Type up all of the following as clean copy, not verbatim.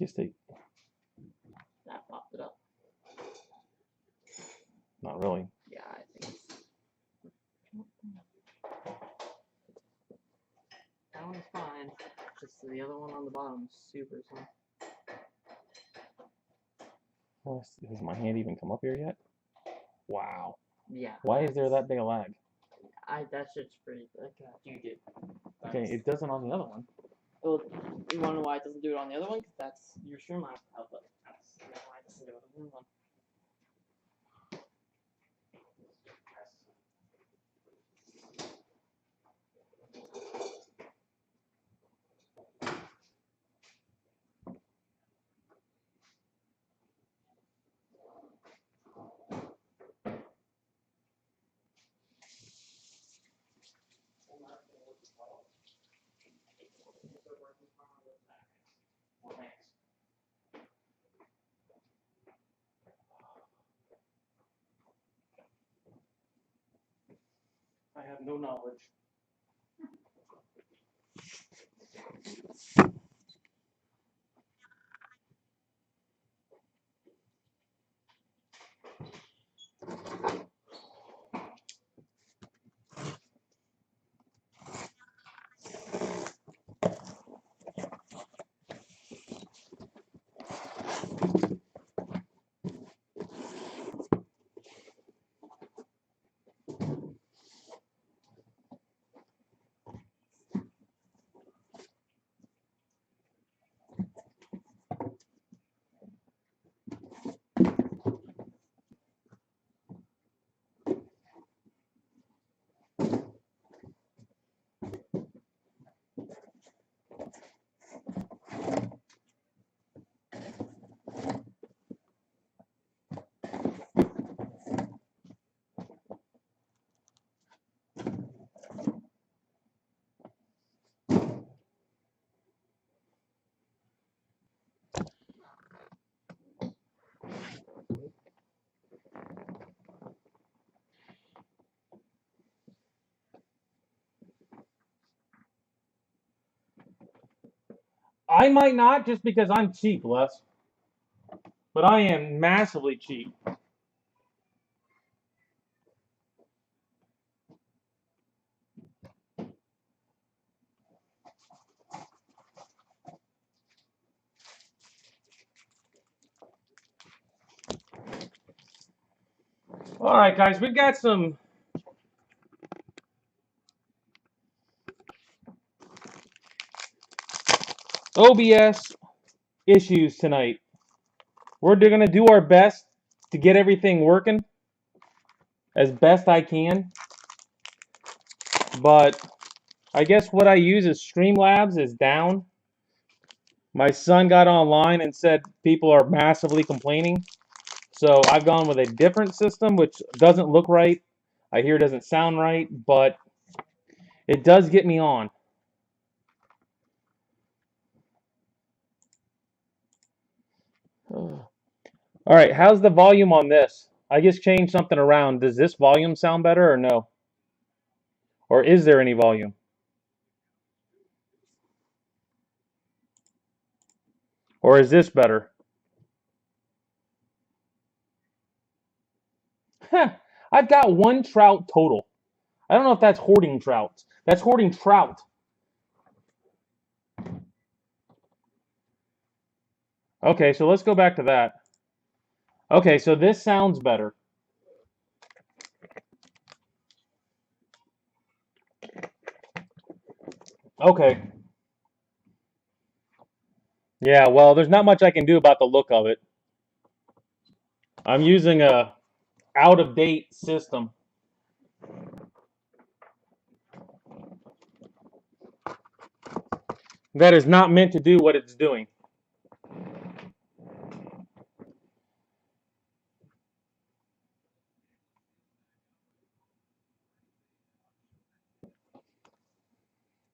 just take. That popped it up. Not really. Yeah, I think that one's fine. Just the other one on the bottom is super slow. Oh, has my hand even come up here yet? Wow. Yeah. Why is there that big a lag? That shit's pretty. You did. Okay, it doesn't on the other one. Well, you want to know why it doesn't do it on the other one? Because that's your stream output. That's why it doesn't do it on the other one. I have no knowledge. I might not, just because I'm cheap, Les. But I am massively cheap. All right, guys, we've got some OBS issues tonight. We're going to do our best to get everything working as best I can. But I guess what I use is Streamlabs is down. My son got online and said people are massively complaining. So I've gone with a different system, which doesn't look right. I hear it doesn't sound right, but it does get me on. All right, how's the volume on this? I just changed something around. Does this volume sound better or no? Or is there any volume? Or is this better? Huh, I've got 1 trout total. I don't know if that's hoarding trout. That's hoarding trout. Okay, so let's go back to that. Okay, so this sounds better. Okay. Yeah, well, there's not much I can do about the look of it. I'm using a out-of-date system. That is not meant to do what it's doing.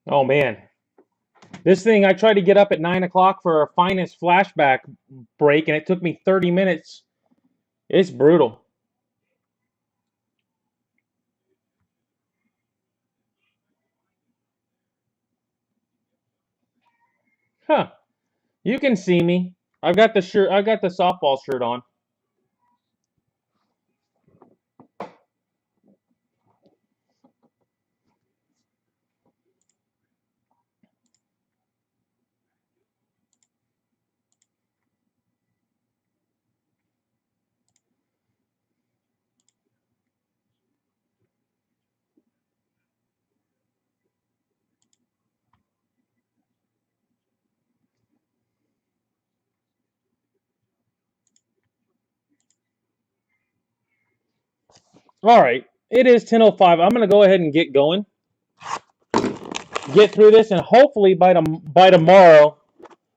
Oh, man. This thing, I tried to get up at 9 o'clock for a finest flashback break, and it took me 30 minutes. It's brutal. Huh. You can see me. I've got the shirt. I got the softball shirt on. All right, it is 10:05. I'm gonna go ahead and get going, get through this, and hopefully by tomorrow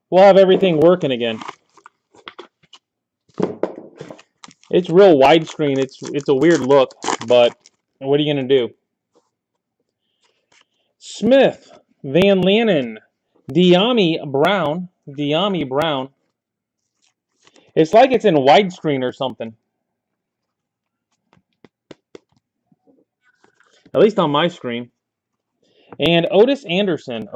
we'll have everything working again. It's real widescreen. It's a weird look, but what are you gonna do? Smith, Van Lanen, Diami Brown. It's like it's in widescreen or something. At least on my screen. And Otis Anderson.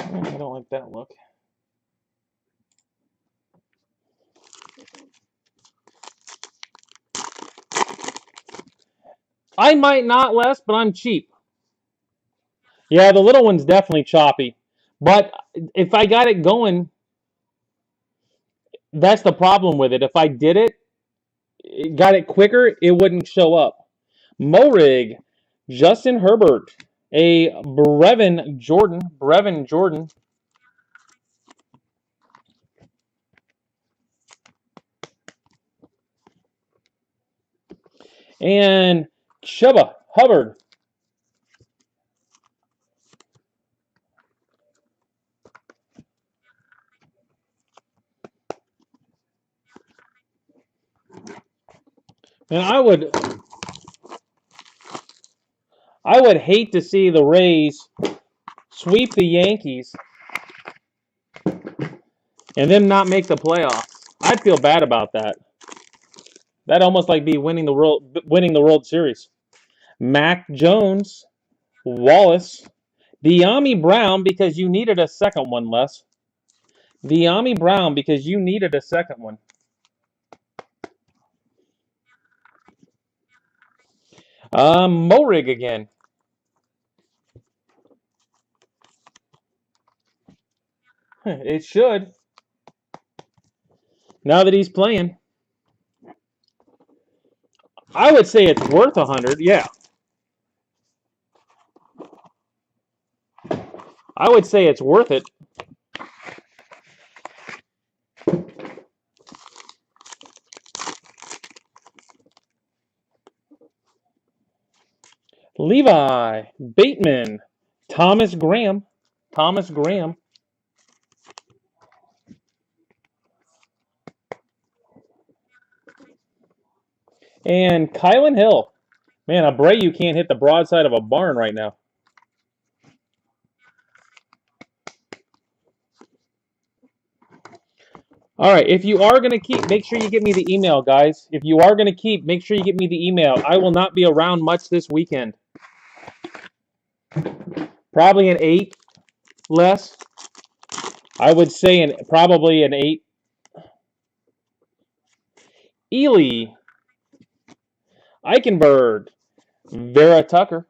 I don't like that look. I might not, Les, but I'm cheap. Yeah, the little one's definitely choppy. But if I got it going, that's the problem with it. If I did it, got it quicker, it wouldn't show up. Morig, Justin Herbert, a Brevin Jordan, and Chuba Hubbard. And I would hate to see the Rays sweep the Yankees and then not make the playoffs. I'd feel bad about that. That'd almost like be winning the World Series. Mac Jones, Wallace, De'Ami Brown because you needed a second one, Les. De'Ami Brown because you needed a second one. Morig again. It should. Now that he's playing. I would say it's worth 100, yeah. I would say it's worth it. Levi, Bateman, Thomas Graham, and Kylan Hill. Man, Abreu can't hit the broadside of a barn right now. All right, if you are going to keep, make sure you get me the email, guys. If you are going to keep, make sure you get me the email. I will not be around much this weekend. Probably an 8, less. I would say probably an 8. Ely, Eichenberg, Vera Tucker.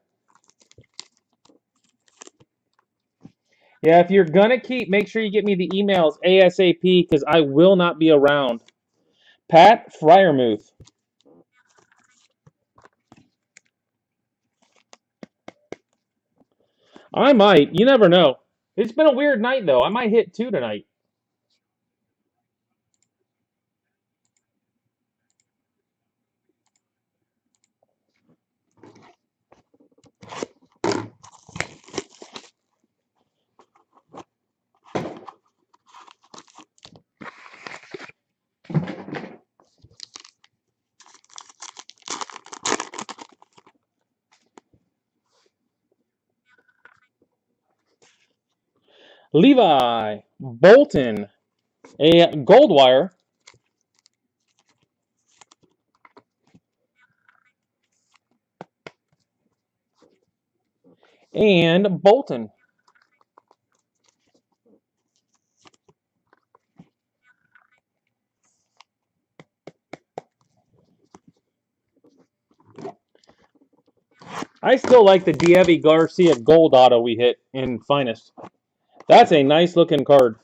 Yeah, if you're going to keep, make sure you get me the emails ASAP because I will not be around. Pat Fryermuth. I might. You never know. It's been a weird night, though. I might hit 2 tonight. Levi, Bolton, a gold wire, and Bolton. I still like the Diego Garcia gold auto we hit in Finest. That's a nice looking card.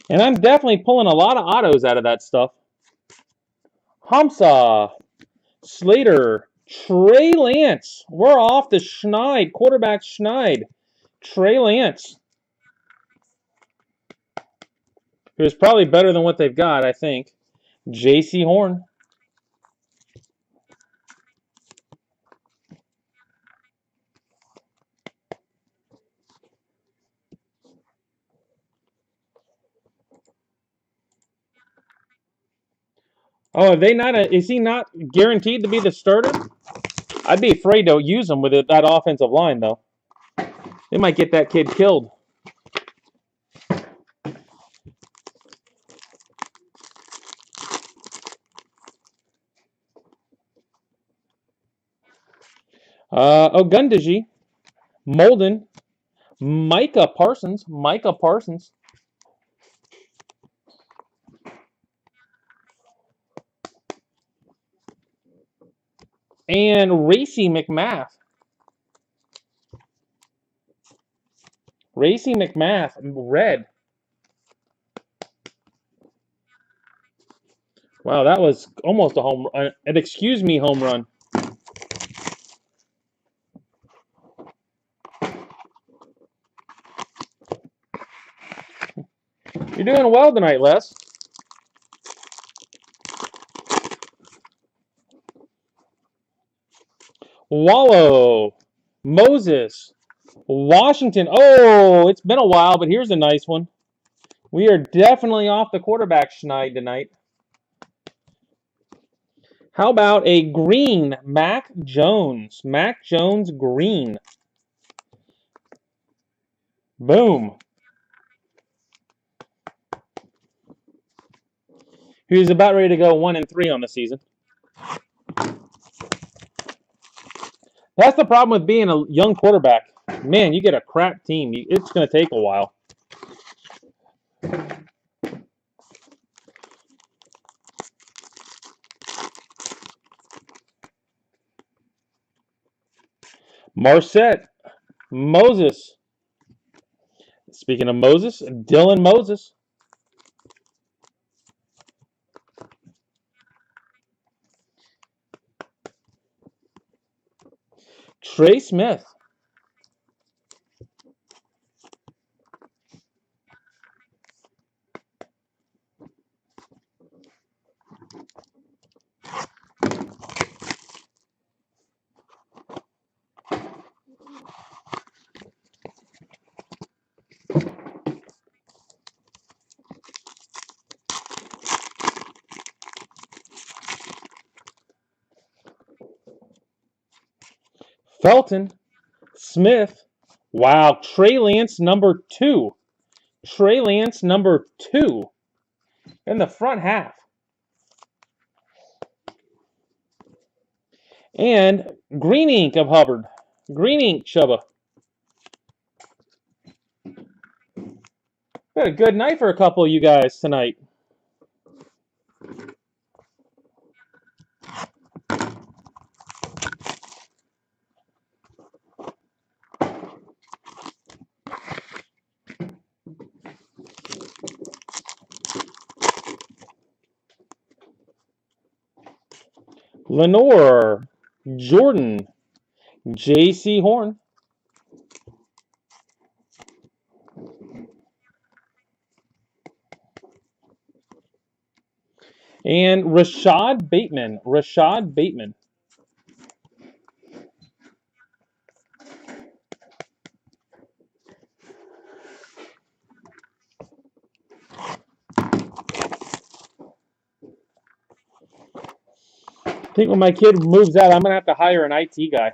And I'm definitely pulling a lot of autos out of that stuff. Hamza, Slater, Trey Lance. We're off the Schneid, quarterback Schneid. Trey Lance. Who's probably better than what they've got, I think. J.C. Horn. Oh, is he not guaranteed to be the starter? I'd be afraid to use him with that offensive line, though. They might get that kid killed. Ogundeji, Molden, Micah Parsons, and Racy McMath. Racy McMath, red. Wow, that was almost a home run. An excuse me home run. You're doing well tonight, Les. Wallow, Moses, Washington. Oh, it's been a while, but here's a nice one. We are definitely off the quarterback schneid tonight. How about a green Mac Jones? Mac Jones green. Boom. Who's about ready to go 1-3 on the season. That's the problem with being a young quarterback. Man, you get a crap team. It's going to take a while. Marset, Moses. Speaking of Moses, Dylan Moses. Trey Smith. Felton, Smith. Wow, Trey Lance number 2. Trey Lance number 2 in the front half. And green ink of Hubbard. Green ink, Chubba. Got a good night for a couple of you guys tonight. Lenore, Jordan, J.C. Horn, and Rashad Bateman. Rashad Bateman. think when my kid moves out, I'm going to have to hire an IT guy.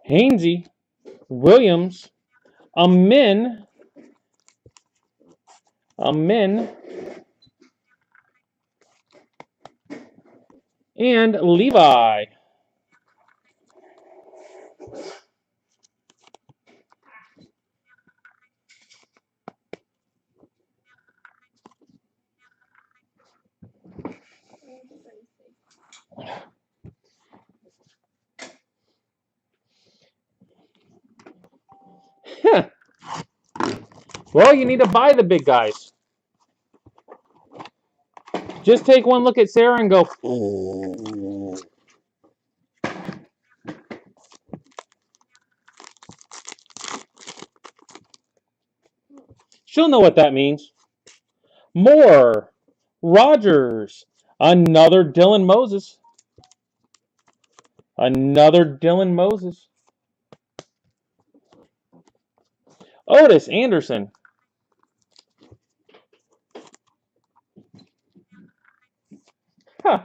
Hainsey, Williams, Amin, and Levi. Well, you need to buy the big guys. Just take one look at Sarah and go, ooh. She'll know what that means. Moore, Rogers, another Dylan Moses. Another Dylan Moses. Otis Anderson. Huh.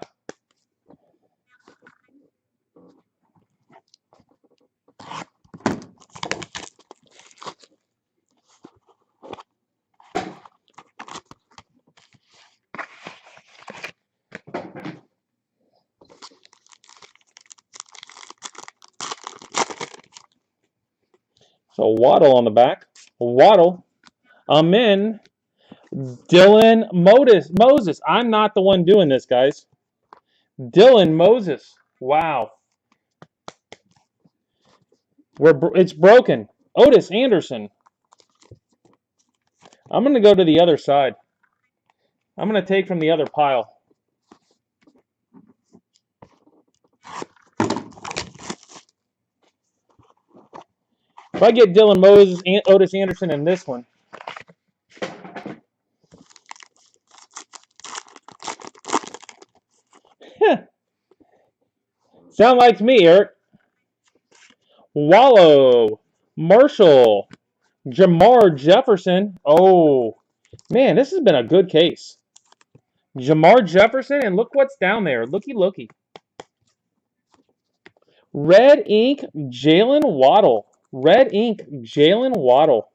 So Waddle on the back. Waddle. Amin. Dylan Moses. I'm not the one doing this, guys. Dylan Moses. Wow. It's broken. Otis Anderson. I'm going to go to the other side. I'm going to take from the other pile. If I get Dylan Moses and Otis Anderson in this one, sound like me, Eric. Wallow, Marshall, Jamar Jefferson. Oh, man, this has been a good case. Jamar Jefferson, and look what's down there. Looky. Red ink, Jalen Waddle. Red ink, Jalen Waddle.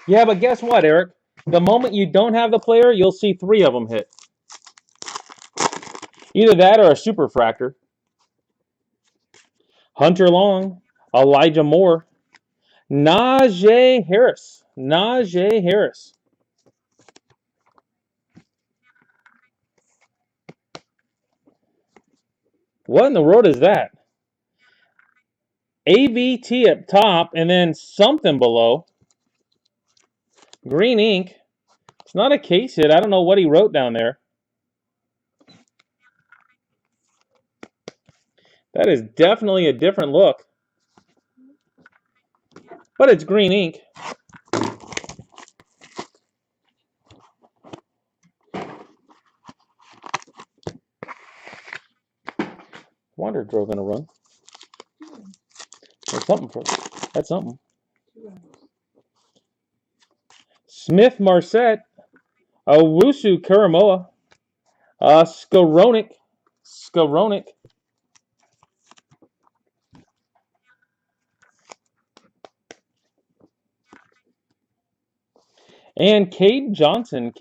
Yeah, but guess what, Eric? The moment you don't have the player, you'll see 3 of them hit. Either that or a super fractor. Hunter Long, Elijah Moore, Najee Harris. Najee Harris. What in the world is that? AVT at top and then something below. Green ink. It's not a case hit. I don't know what he wrote down there. That is definitely a different look. But it's green ink. Wonder drove in a run. That's something for that's something. Smith Marset, Owusu Karamoa, Skowronek, and Cade Johnson.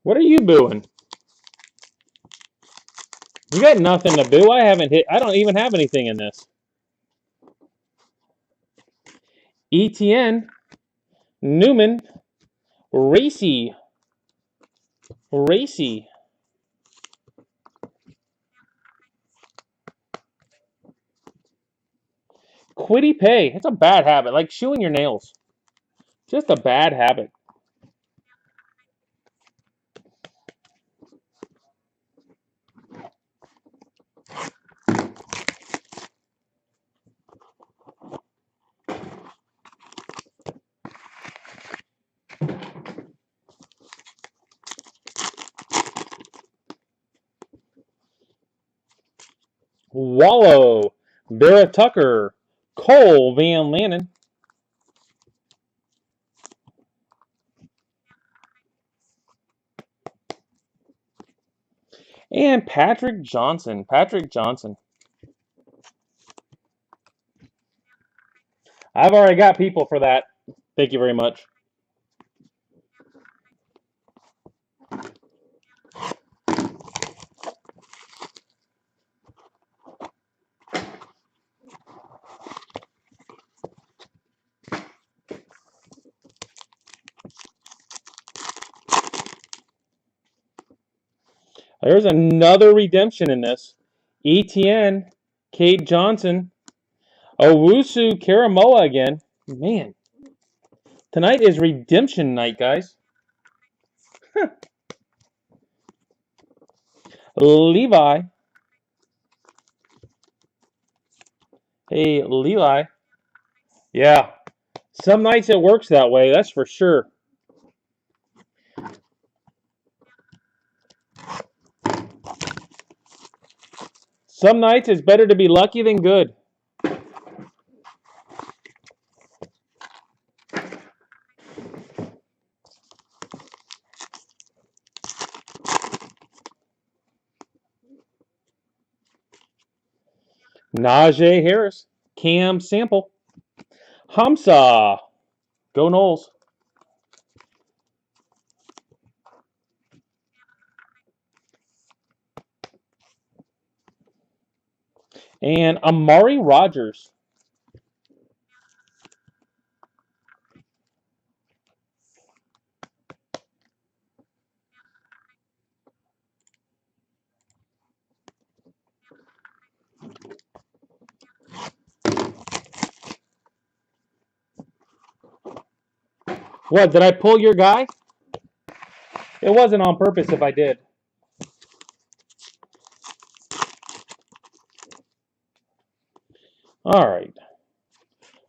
What are you booing? You got nothing to boo. I don't even have anything in this. ETN, Newman, Racy, Racy. Quiddy Pay. It's a bad habit, like chewing your nails. Just a bad habit. Wallow. Vera Tucker. Cole Van Lannon. And Patrick Johnson. Patrick Johnson. I've already got people for that. Thank you very much. There's another redemption in this. ETN, Cade Johnson, Owusu Karamoa again. Man, tonight is redemption night, guys. Levi. Hey, Levi. Yeah, some nights it works that way, that's for sure. Some nights it's better to be lucky than good. Najee Harris, Cam Sample, Hamza, go Knowles. And Amari Rogers. What, did I pull your guy? It wasn't on purpose if I did. All right.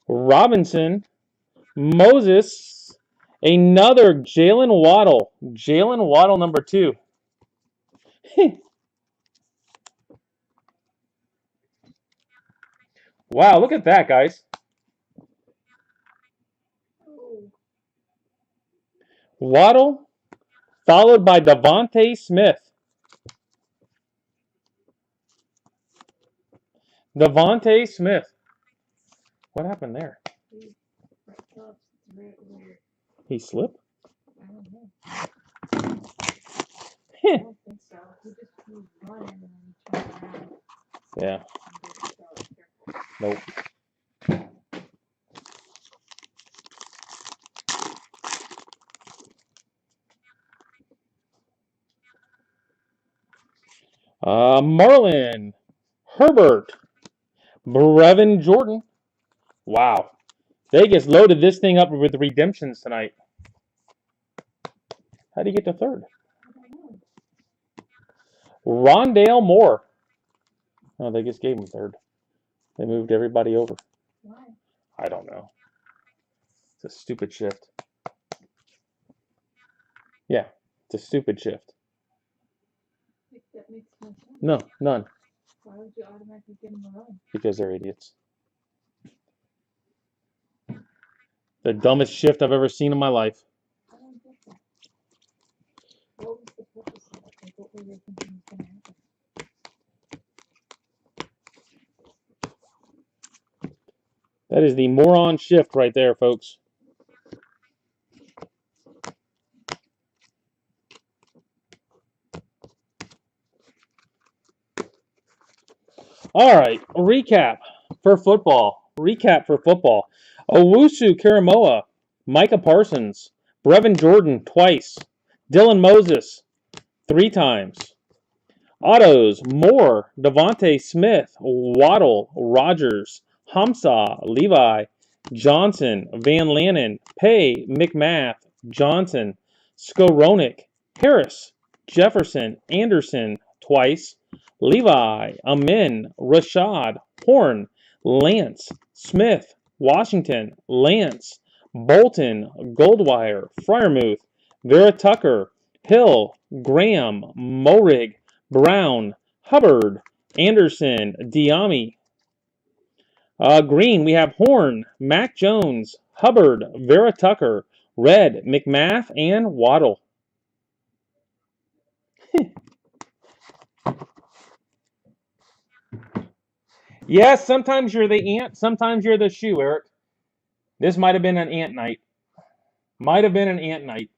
Robinson, Moses, another Jalen Waddle. Jalen Waddle number 2. Wow, look at that, guys. Waddle, followed by Devontae Smith. Devontae Smith. What happened there? He slipped? I don't know. Heh. I don't think so. He just was running and then he turned around. Yeah. Nope. Marlin, Herbert, Brevin Jordan. Wow. Vegas loaded this thing up with redemptions tonight. How do you get to third? Rondale Moore. Oh, they just gave him third. They moved everybody over. Why? I don't know. It's a stupid shift. Yeah, it's a stupid shift. That makes no sense. No, none. Why would you automatically get him a run? Because they're idiots. The dumbest shift I've ever seen in my life. I don't get that. What was the purpose of it? Like, what were they thinking was going to happen? That is the moron shift right there, folks. All right, recap for football. Owusu Karamoa, Micah Parsons, Brevin Jordan twice, Dylan Moses, 3 times. Autos, Moore, Devontae Smith, Waddle, Rogers, Hamsah, Levi, Johnson, Van Lannen, Pay, McMath, Johnson, Skowronek, Harris, Jefferson, Anderson, twice, Levi, Amin, Rashad, Horn, Lance, Smith, Washington, Lance, Bolton, Goldwire, Fryermuth, Vera Tucker, Hill, Graham, Morig, Brown, Hubbard, Anderson, Diami. Green, we have Horn, Mac Jones, Hubbard, Vera Tucker, Red, McMath, and Waddle. Yes, sometimes you're the ant, sometimes you're the shoe, Eric. This might have been an ant night. Might have been an ant night.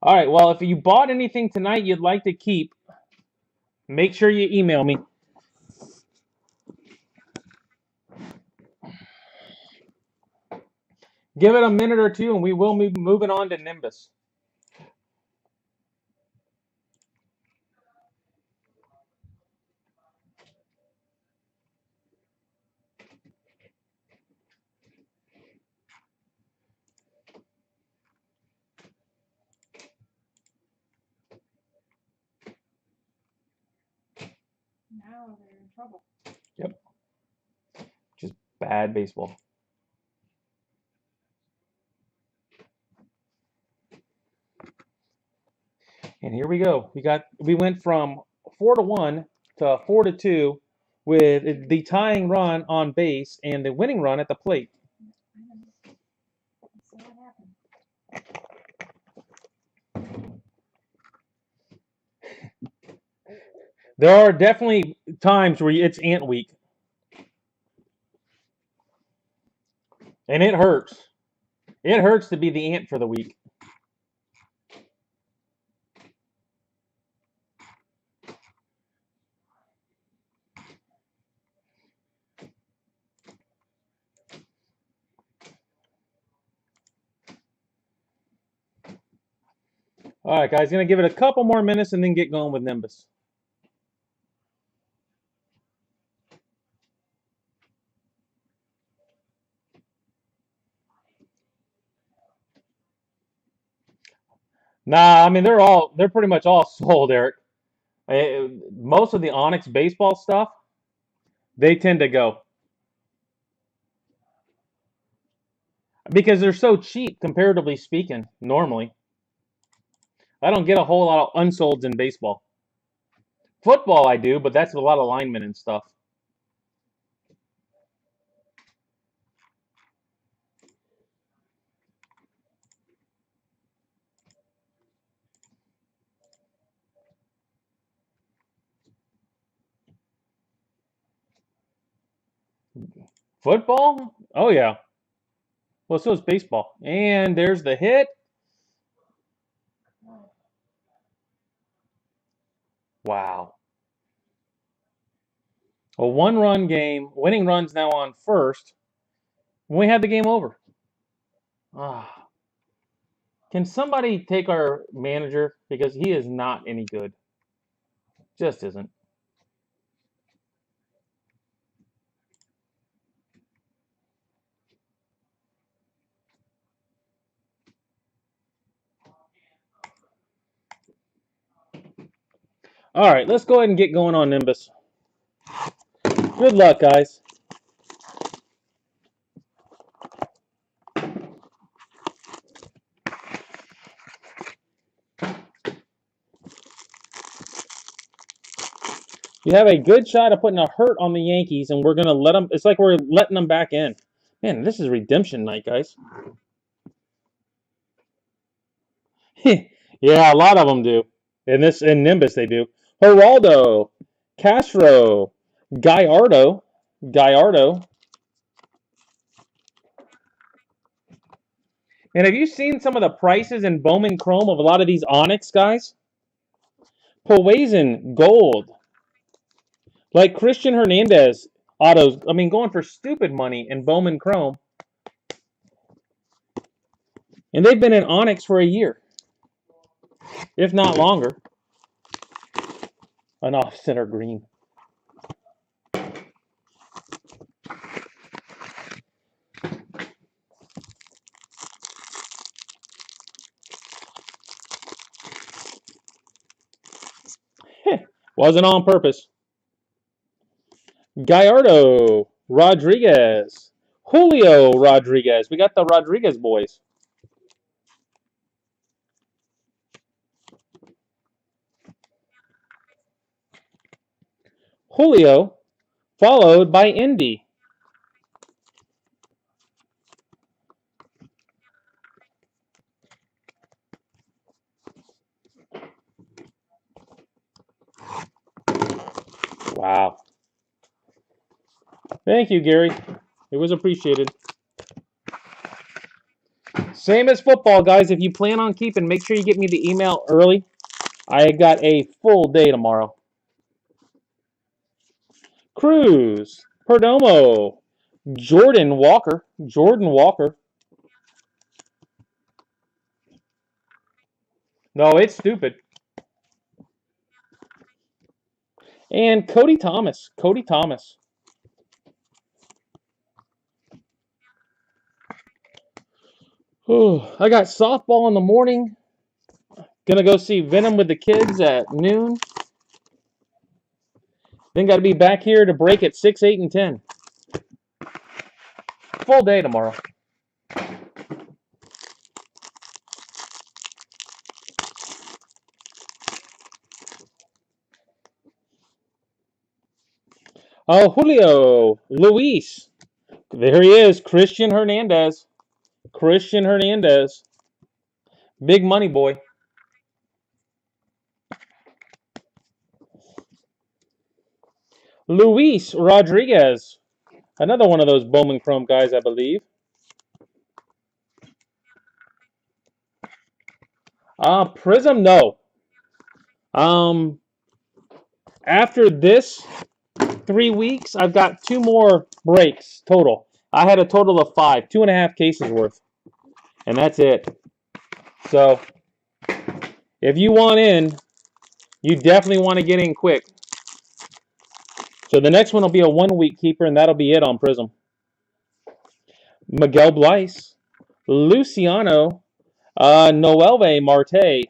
All right, well, if you bought anything tonight you'd like to keep, make sure you email me. Give it a minute or two, and we will be moving on to Nimbus. Now they're in trouble. Yep. Just bad baseball. And here we go. We went from 4-1 to 4-2 with the tying run on base and the winning run at the plate. So what happened? There are definitely times where it's ant week. And it hurts. It hurts to be the ant for the week. All right, guys, going to give it a couple more minutes and then get going with Nimbus. Nah, I mean they're pretty much all sold, Eric. Most of the Onyx baseball stuff, they tend to go because they're so cheap, comparatively speaking. Normally, I don't get a whole lot of unsolds in baseball. Football, I do, but that's a lot of linemen and stuff. Football? Oh yeah. Well, so is baseball. And there's the hit. Wow. A one-run game. Winning run's now on first. We had the game over. Ah. Can somebody take our manager? Because he is not any good. Just isn't. All right, let's go ahead and get going on Nimbus. Good luck, guys. You have a good shot of putting a hurt on the Yankees, and we're going to let them. It's like we're letting them back in. Man, this is redemption night, guys. Yeah, a lot of them do. In Nimbus, they do. Geraldo, Castro, Gallardo. And have you seen some of the prices in Bowman Chrome of a lot of these Onyx guys? Poison Gold. Like Christian Hernandez autos, I mean, going for stupid money in Bowman Chrome. And they've been in Onyx for a year. if not longer. An off-center green. Wasn't on purpose. Gallardo, Rodriguez, Julio Rodriguez. We got the Rodriguez boys. Julio, followed by Indy. Wow. Thank you, Gary. It was appreciated. Same as football, guys. If you plan on keeping, make sure you get me the email early. I got a full day tomorrow. Cruz, Perdomo, Jordan Walker. No, it's stupid. And Cody Thomas. I got softball in the morning. Gonna go see Venom with the kids at noon. Then got to be back here to break at 6, 8, and 10. Full day tomorrow. Oh, Julio, Luis. There he is, Christian Hernandez. Big money boy. Luis Rodriguez. Another one of those Bowman Chrome guys, I believe. Prism, no. After this 3 weeks, I've got 2 more breaks total. I had a total of 5, 2.5 cases worth. And that's it. So, if you want in, you definitely want to get in quick. So the next one will be a 1-week keeper, and that'll be it on Prism. Miguel Blyce, Luciano, Noelve Marte.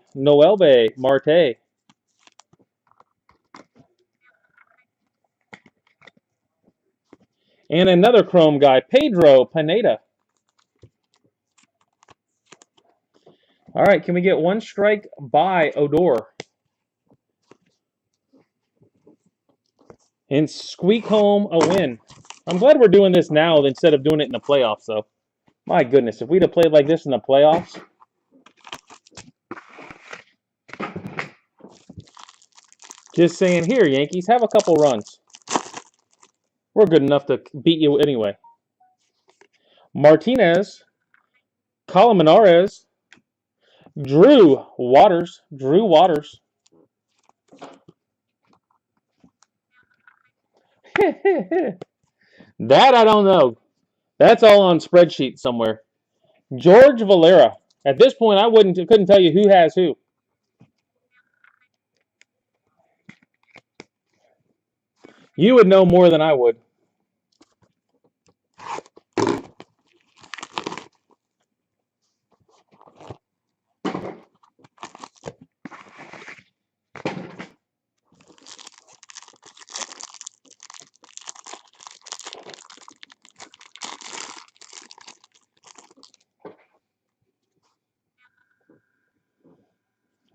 And another Chrome guy, Pedro Pineda. All right, can we get one strike by Odor? And squeak home a win. I'm glad we're doing this now instead of doing it in the playoffs, though. My goodness, if we'd have played like this in the playoffs. Just saying, here, Yankees, have a couple runs. We're good enough to beat you anyway. Martinez, Colmenares, Drew Waters. That I don't know. That's all on spreadsheet somewhere. George Valera. At this point, I couldn't tell you who has who. You would know more than I would.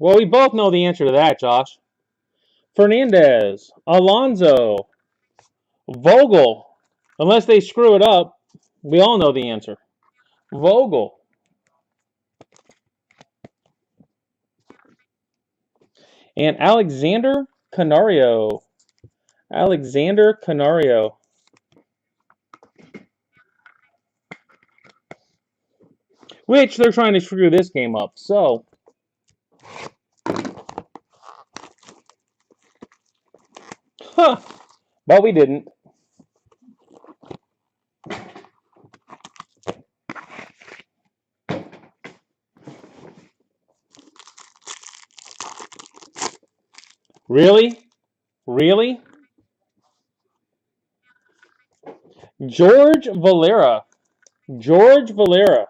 Well, we both know the answer to that, Josh. Fernandez, Alonso, Vogel. Unless they screw it up, we all know the answer. Vogel. And Alexander Canario. Which they're trying to screw this game up. So, but we didn't. Really? Really? George Valera. George Valera.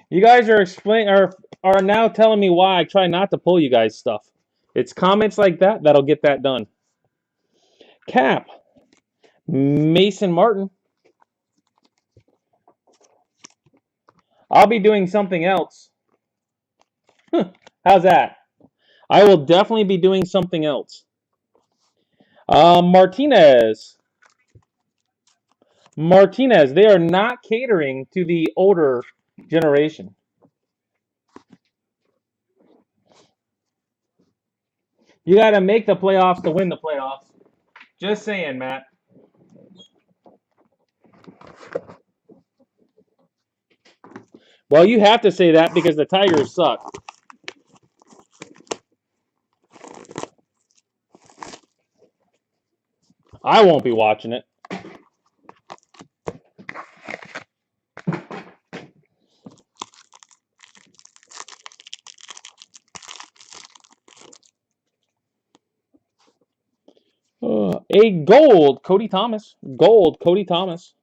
You guys are now telling me why I try not to pull you guys stuff. It's comments like that that'll get that done. Cap. Mason Martin. I'll be doing something else. How's that? I will definitely be doing something else. Martinez. Martinez. They are not catering to the older generation. You got to make the playoffs to win the playoffs. Just saying, Matt. Well, you have to say that because the Tigers suck. I won't be watching it. A gold, Cody Thomas. Gold, Cody Thomas.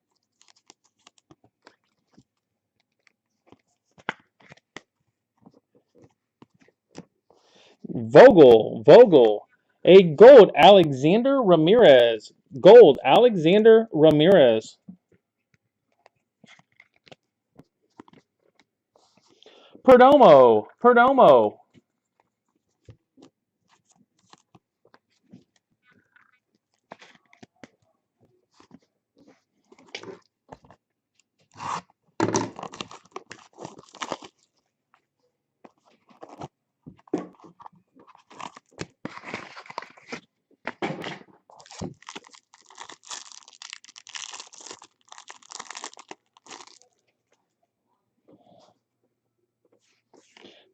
Vogel. A gold, Alexander Ramirez. Gold, Alexander Ramirez. Perdomo.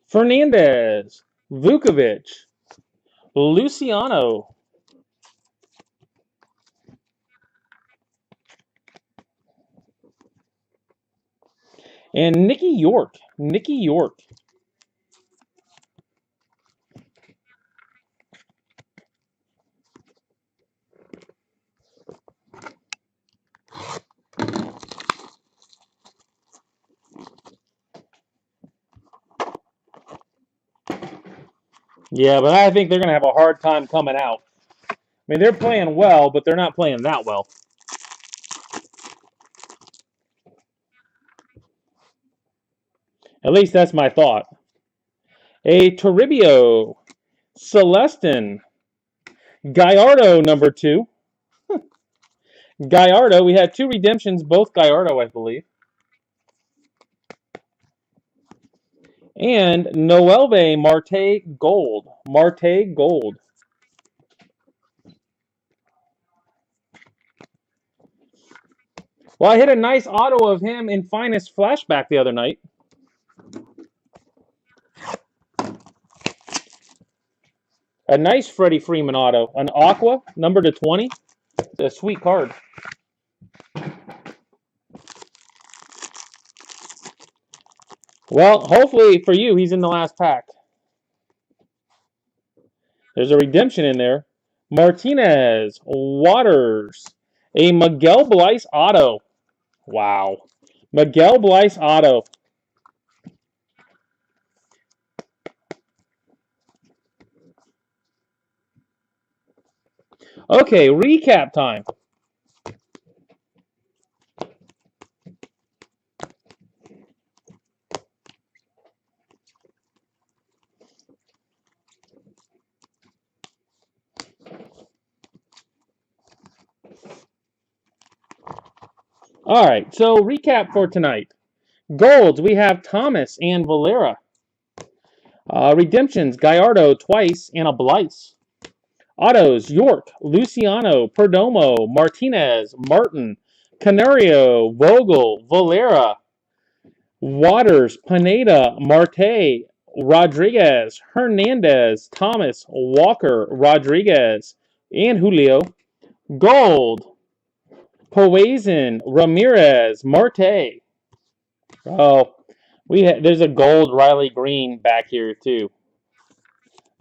Fernandez. Vukovic. Luciano. And Nicky York. Yeah, but I think they're going to have a hard time coming out. I mean, they're playing well, but they're not playing that well. At least that's my thought. A Turibio. Celestin. Gallardo, number 2. Gallardo. We had 2 redemptions, both Gallardo, I believe. And Noelve Marte Gold. Well, I hit a nice auto of him in Finest Flashback the other night. A nice Freddie Freeman auto. An Aqua, number to 20. It's a sweet card. Well, hopefully for you, he's in the last pack. There's a redemption in there. Martinez, Waters, a Miguel Blyce auto. Wow. Miguel Blyce auto. Okay, recap time. All right, so recap for tonight. Golds, we have Thomas and Valera. Redemptions, Gallardo twice and a Blyce. Autos, York, Luciano, Perdomo, Martinez, Martin, Canario, Vogel, Valera, Waters, Pineda, Marte, Rodriguez, Hernandez, Thomas, Walker, Rodriguez, and Julio. Gold, Poison, Ramirez, Marte. Oh, there's a gold Riley Green back here too.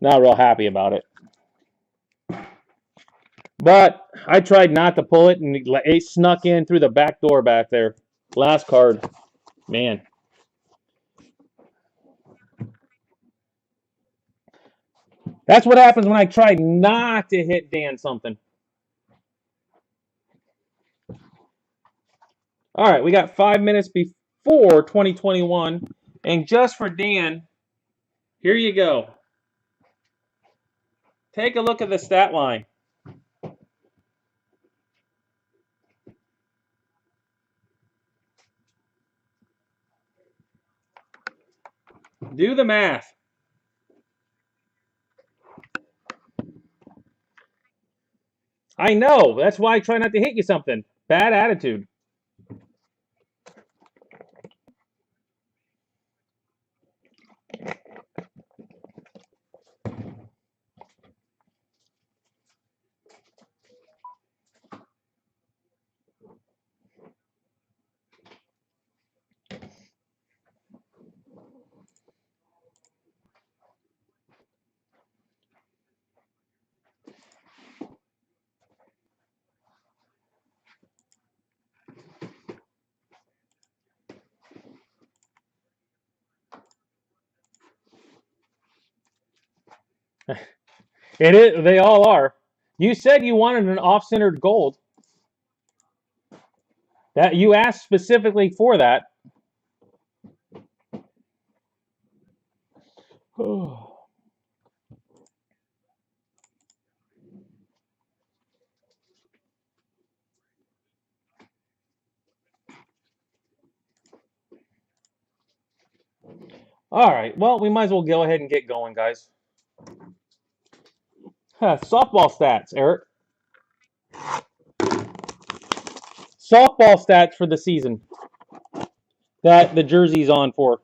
Not real happy about it. But I tried not to pull it, and it snuck in through the back door back there. Last card. Man. That's what happens when I try not to hit Dan something. All right, we got 5 minutes before 2021. And just for Dan, here you go. Take a look at the stat line. Do the math. I know. That's why I try not to hit you something. Bad attitude. It is. They all are. You said you wanted an off-centered gold. That you asked specifically for that. All right. Well, we might as well go ahead and get going, guys. Softball stats, Eric. Softball stats for the season that the jersey's on for.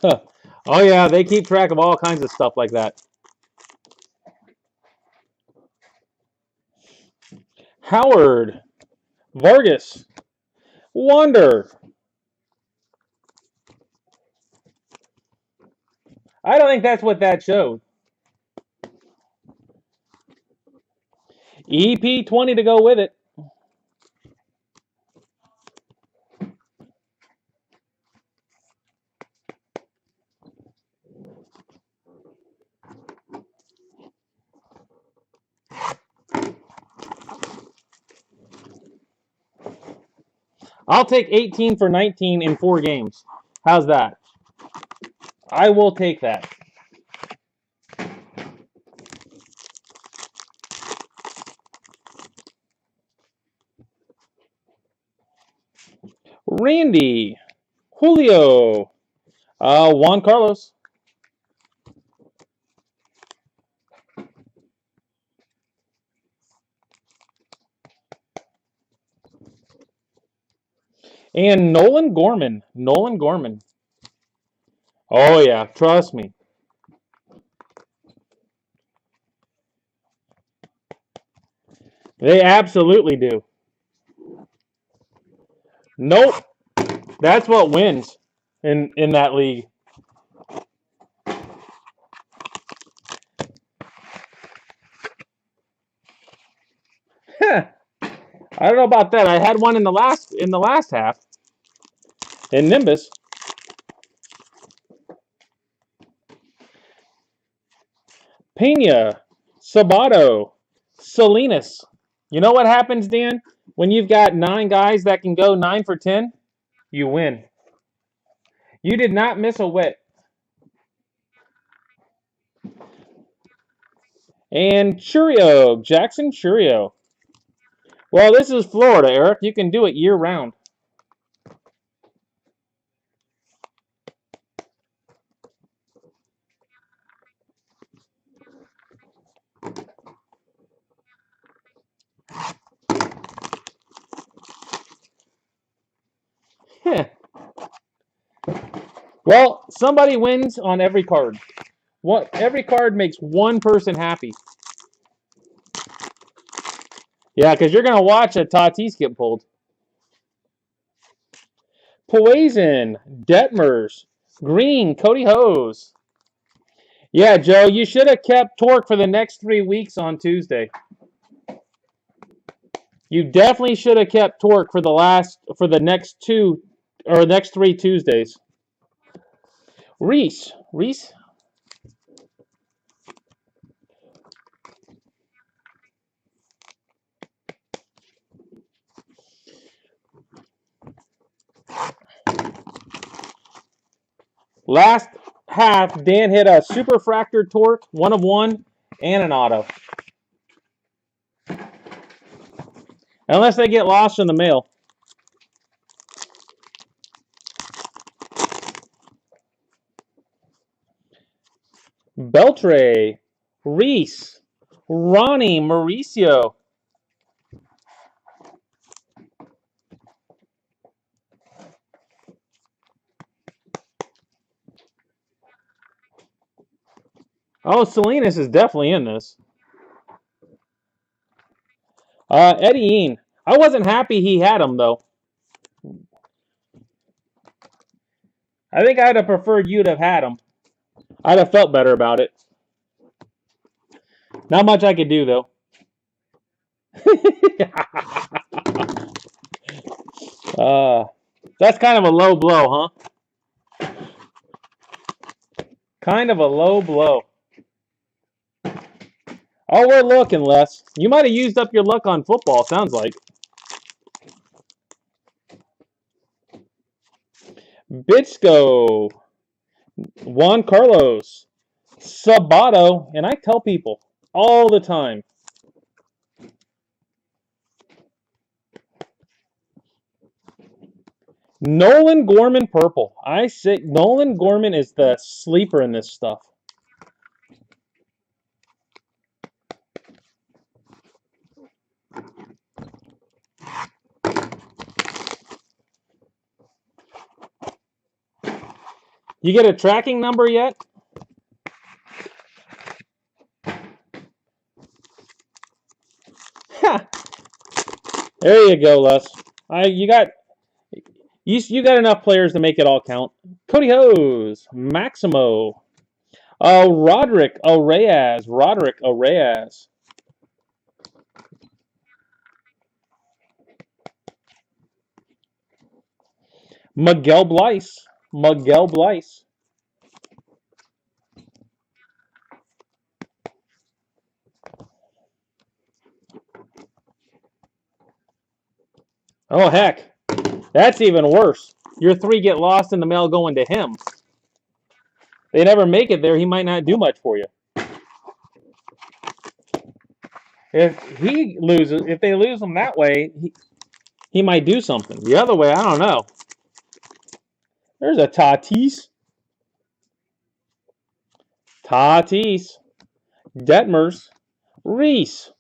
Oh, yeah, they keep track of all kinds of stuff like that. Howard, Vargas, Wander. I don't think that's what that showed. EP20 to go with it. I'll take 18 for 19 in 4 games. How's that? I will take that. Randy, Julio, Juan Carlos, and Nolan Gorman. Nolan Gorman. Oh, yeah, trust me. They absolutely do. Nope. That's what wins in that league. I don't know about that. I had one in the last half in Nimbus. Pena, Sabato, Salinas. You know what happens, Dan? When you've got 9 guys that can go 9 for 10, you win. You did not miss a whit. And Churio, Jackson Churio. Well, this is Florida, Eric. You can do it year-round. Well, somebody wins on every card. Every card makes one person happy. Yeah, because you're going to watch a Tatis get pulled. Poison, Detmers, Green, Cody Hose. Yeah, Joe, you should have kept Torque for the next 3 weeks on Tuesday. You definitely should have kept Torque for the next 3 Tuesdays. Reese. Last half, Dan hit a super fractured Torque, 1 of 1, and an auto. Unless they get lost in the mail. Beltre, Reese, Ronnie, Mauricio. Oh, Salinas is definitely in this. Eddie Ean. I wasn't happy he had him, though. I think I'd have preferred you to have had him. I'd have felt better about it. Not much I could do, though. That's kind of a low blow, huh? Kind of a low blow. Oh, we're looking, Les. You might have used up your luck on football, sounds like. Bitsko, Juan Carlos, Sabato, and I tell people all the time. Nolan Gorman purple. I say Nolan Gorman is the sleeper in this stuff. You get a tracking number yet? There you go, Les. You got enough players to make it all count. Cody Hose, Maximo, Roderick Reyes, Miguel Blyce. Oh, heck. That's even worse. Your 3 get lost in the mail going to him. They never make it there, he might not do much for you. If they lose him that way, he might do something. The other way, I don't know. There's a Tatis. Detmers. Reese.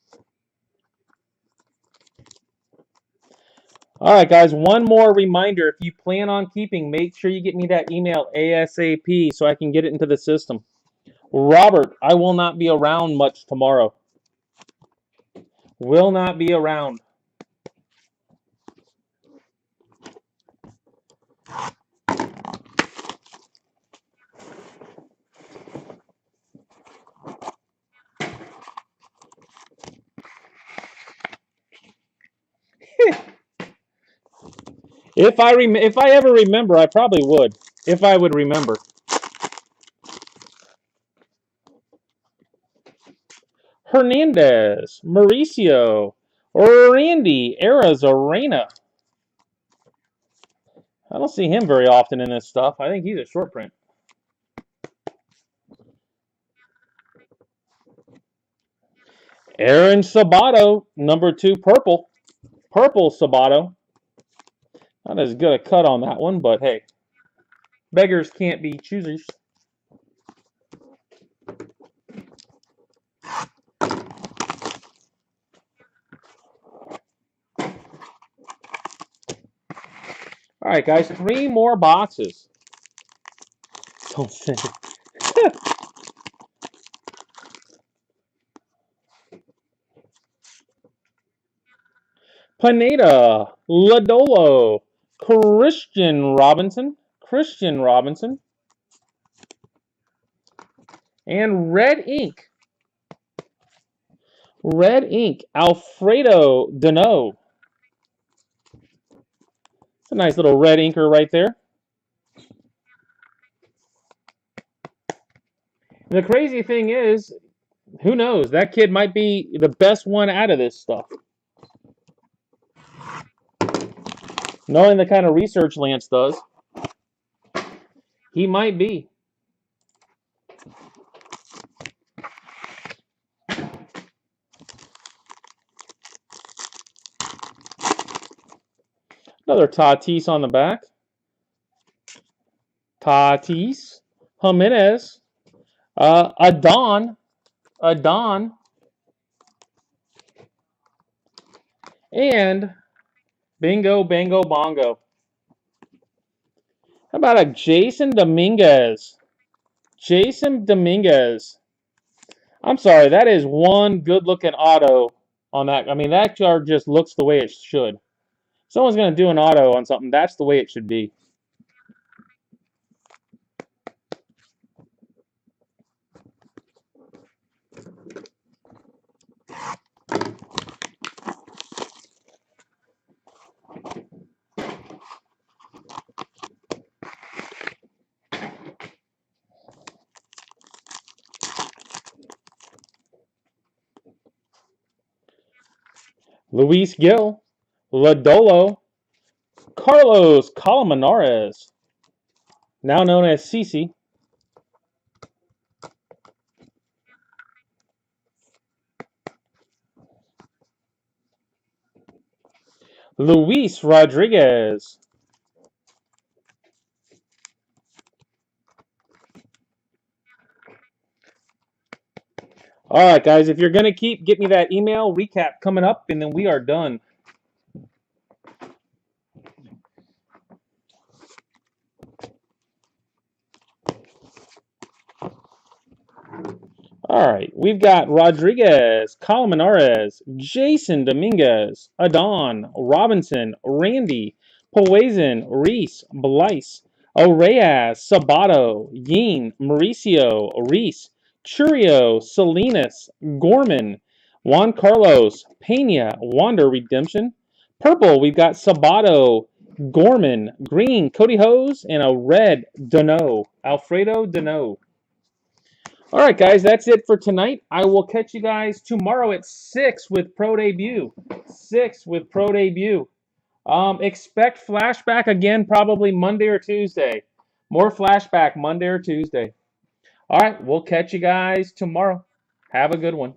All right, guys, one more reminder. If you plan on keeping, make sure you get me that email ASAP so I can get it into the system. Robert, I will not be around much tomorrow. Will not be around. If I ever remember, I probably would. If I would remember. Hernandez, Mauricio, Randy, Arena. I don't see him very often in this stuff. I think he's a short print. Aaron Sabato, number 2, purple. Purple Sabato. Not as good a cut on that one, but hey. Beggars can't be choosers. All right, guys, 3 more boxes. Don't say it. Pineda, Lodolo, Christian Robinson. And red ink. Alfredo Dano. It's a nice little red inker right there. The crazy thing is, who knows? That kid might be the best one out of this stuff. Knowing the kind of research Lance does, he might be. Another Tatis on the back. Tatis. Jimenez. Adon. And bingo, bango, bongo. How about a Jason Dominguez? I'm sorry, that is one good-looking auto on that. I mean, that card just looks the way it should. If someone's going to do an auto on something, that's the way it should be. Luis Gil, Lodolo, Carlos Colmenares, now known as CC. Luis Rodriguez. All right, guys, if you're going to get me that email recap coming up, and then we are done. All right, we've got Rodriguez, Colmenares, Jason Dominguez, Adon, Robinson, Randy, Poison, Reese, Blyce, Oreyes, Sabato, Yeen, Mauricio, Reese, Churio, Salinas, Gorman, Juan Carlos, Pena, Wander Redemption. Purple, we've got Sabato, Gorman, Green, Cody Hose, and a red Dano, Alfredo Dano. All right, guys, that's it for tonight. I will catch you guys tomorrow at 6 with Pro Debut. Expect flashback again probably Monday or Tuesday. More flashback Monday or Tuesday. All right, we'll catch you guys tomorrow. Have a good one.